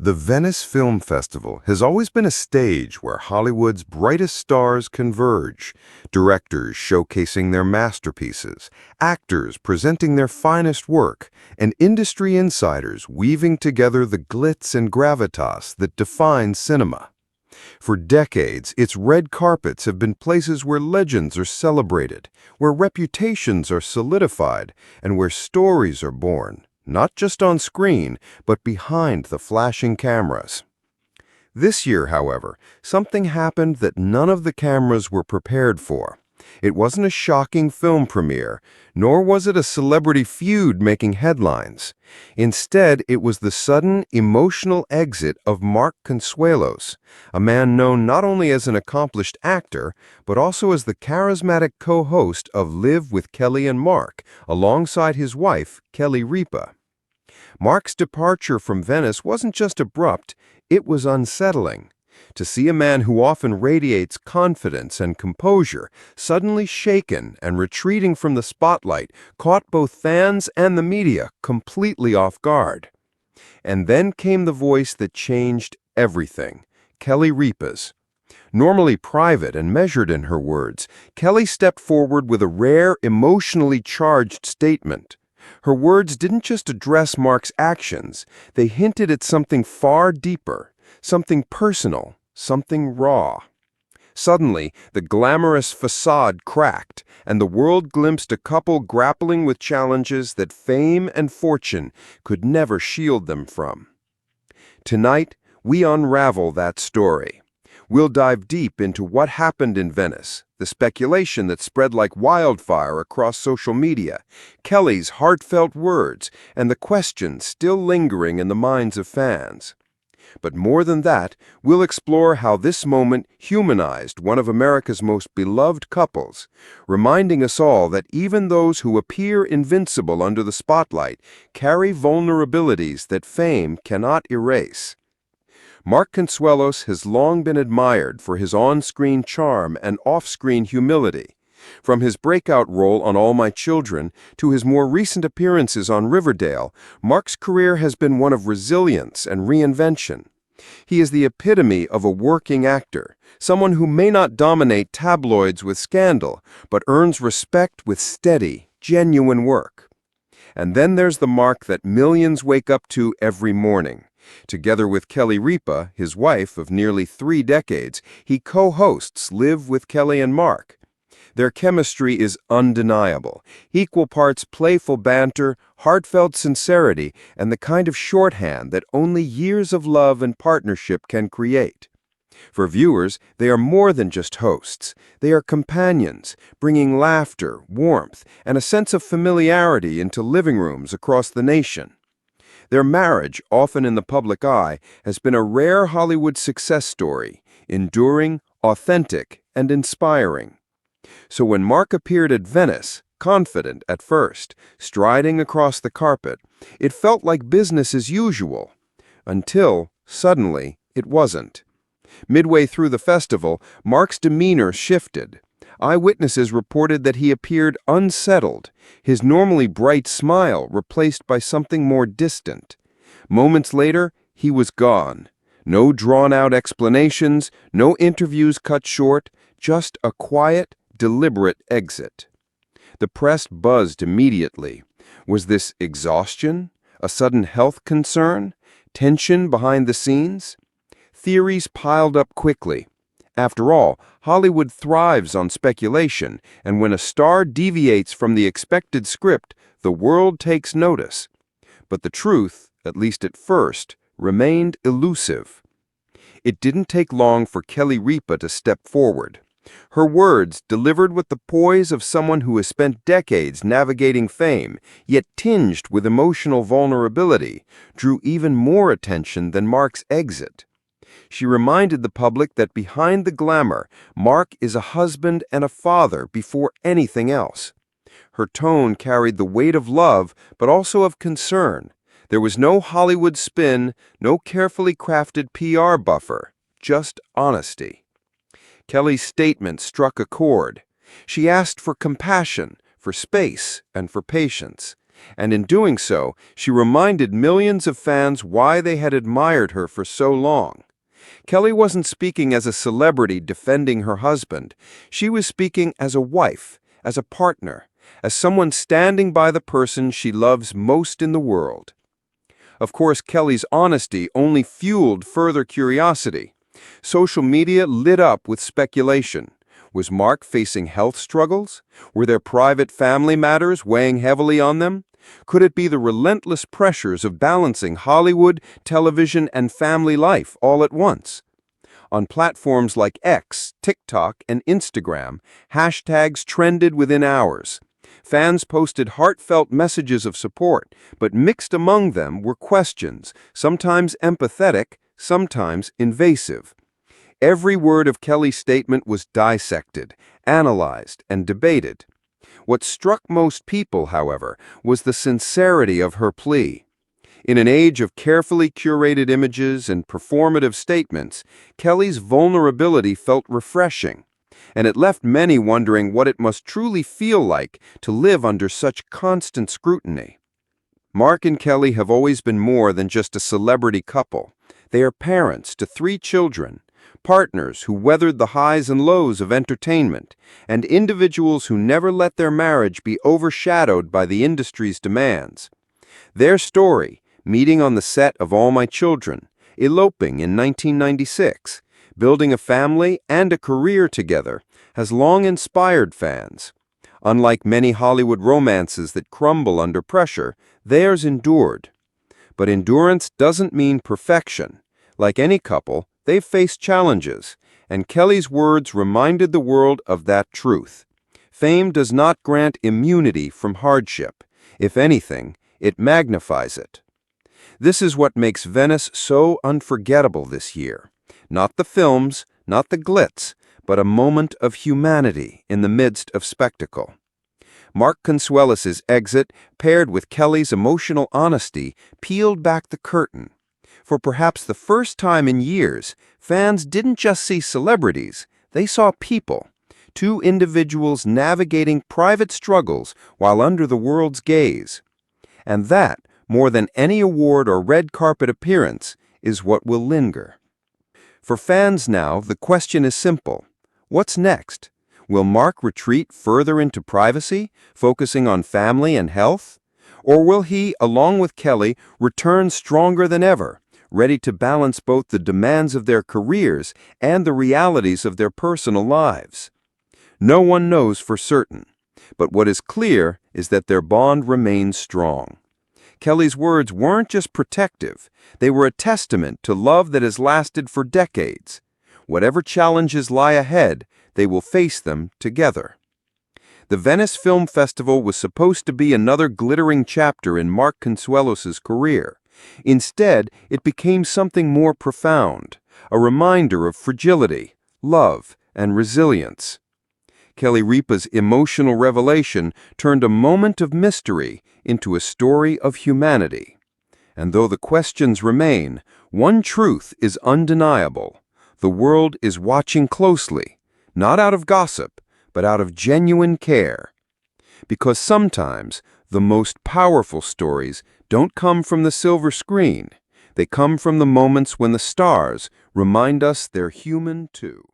The Venice Film Festival has always been a stage where Hollywood's brightest stars converge, directors showcasing their masterpieces, actors presenting their finest work, and industry insiders weaving together the glitz and gravitas that define cinema. For decades, its red carpets have been places where legends are celebrated, where reputations are solidified, and where stories are born, not just on screen, but behind the flashing cameras. This year, however, something happened that none of the cameras were prepared for. It wasn't a shocking film premiere, nor was it a celebrity feud making headlines. Instead, it was the sudden, emotional exit of Mark Consuelos, a man known not only as an accomplished actor, but also as the charismatic co-host of Live with Kelly and Mark, alongside his wife, Kelly Ripa. Mark's departure from Venice wasn't just abrupt, it was unsettling. To see a man who often radiates confidence and composure suddenly shaken and retreating from the spotlight caught both fans and the media completely off guard. And then came the voice that changed everything, Kelly Ripa's. Normally private and measured in her words, Kelly stepped forward with a rare, emotionally charged statement. Her words didn't just address Mark's actions, they hinted at something far deeper. Something personal, something raw. Suddenly, the glamorous facade cracked, and the world glimpsed a couple grappling with challenges that fame and fortune could never shield them from. Tonight, we unravel that story. We'll dive deep into what happened in Venice, the speculation that spread like wildfire across social media, Kelly's heartfelt words, and the questions still lingering in the minds of fans. But more than that, we'll explore how this moment humanized one of America's most beloved couples, reminding us all that even those who appear invincible under the spotlight carry vulnerabilities that fame cannot erase. Mark Consuelos has long been admired for his on-screen charm and off-screen humility. From his breakout role on All My Children to his more recent appearances on Riverdale, Mark's career has been one of resilience and reinvention. He is the epitome of a working actor, someone who may not dominate tabloids with scandal, but earns respect with steady, genuine work. And then there's the Mark that millions wake up to every morning. Together with Kelly Ripa, his wife of nearly 3 decades, he co-hosts Live with Kelly and Mark. Their chemistry is undeniable, equal parts playful banter, heartfelt sincerity, and the kind of shorthand that only years of love and partnership can create. For viewers, they are more than just hosts. They are companions, bringing laughter, warmth, and a sense of familiarity into living rooms across the nation. Their marriage, often in the public eye, has been a rare Hollywood success story, enduring, authentic, and inspiring. So when Mark appeared at Venice, confident at first, striding across the carpet, it felt like business as usual. Until, suddenly, it wasn't. Midway through the festival, Mark's demeanor shifted. Eyewitnesses reported that he appeared unsettled, his normally bright smile replaced by something more distant. Moments later, he was gone. No drawn-out explanations, no interviews cut short, just a quiet, deliberate exit. The press buzzed immediately. Was this exhaustion? A sudden health concern? Tension behind the scenes? Theories piled up quickly. After all, Hollywood thrives on speculation, and when a star deviates from the expected script, the world takes notice. But the truth, at least at first, remained elusive. It didn't take long for Kelly Ripa to step forward. Her words, delivered with the poise of someone who has spent decades navigating fame, yet tinged with emotional vulnerability, drew even more attention than Mark's exit. She reminded the public that behind the glamour, Mark is a husband and a father before anything else. Her tone carried the weight of love, but also of concern. There was no Hollywood spin, no carefully crafted PR buffer, just honesty. Kelly's statement struck a chord. She asked for compassion, for space, and for patience. And in doing so, she reminded millions of fans why they had admired her for so long. Kelly wasn't speaking as a celebrity defending her husband. She was speaking as a wife, as a partner, as someone standing by the person she loves most in the world. Of course, Kelly's honesty only fueled further curiosity. Social media lit up with speculation. Was Mark facing health struggles? Were there private family matters weighing heavily on them? Could it be the relentless pressures of balancing Hollywood, television, and family life all at once? On platforms like X, TikTok, and Instagram, hashtags trended within hours. Fans posted heartfelt messages of support, but mixed among them were questions, sometimes empathetic, sometimes invasive. Every word of Kelly's statement was dissected, analyzed, and debated. What struck most people, however, was the sincerity of her plea. In an age of carefully curated images and performative statements, Kelly's vulnerability felt refreshing, and it left many wondering what it must truly feel like to live under such constant scrutiny. Mark and Kelly have always been more than just a celebrity couple. They are parents to 3 children, partners who weathered the highs and lows of entertainment, and individuals who never let their marriage be overshadowed by the industry's demands. Their story, meeting on the set of All My Children, eloping in 1996, building a family and a career together, has long inspired fans. Unlike many Hollywood romances that crumble under pressure, theirs endured. But endurance doesn't mean perfection. Like any couple, they've faced challenges, and Kelly's words reminded the world of that truth. Fame does not grant immunity from hardship. If anything, it magnifies it. This is what makes Venice so unforgettable this year. Not the films, not the glitz, but a moment of humanity in the midst of spectacle. Mark Consuelos' exit, paired with Kelly's emotional honesty, peeled back the curtain. For perhaps the first time in years, fans didn't just see celebrities, they saw people. 2 individuals navigating private struggles while under the world's gaze. And that, more than any award or red carpet appearance, is what will linger. For fans now, the question is simple. What's next? Will Mark retreat further into privacy, focusing on family and health? Or will he, along with Kelly, return stronger than ever, ready to balance both the demands of their careers and the realities of their personal lives? No one knows for certain, but what is clear is that their bond remains strong. Kelly's words weren't just protective, they were a testament to love that has lasted for decades. Whatever challenges lie ahead, they will face them together. The Venice Film Festival was supposed to be another glittering chapter in Mark Consuelos' career. Instead, it became something more profound, a reminder of fragility, love, and resilience. Kelly Ripa's emotional revelation turned a moment of mystery into a story of humanity. And though the questions remain, one truth is undeniable. The world is watching closely, not out of gossip, but out of genuine care. Because sometimes the most powerful stories don't come from the silver screen. They come from the moments when the stars remind us they're human too.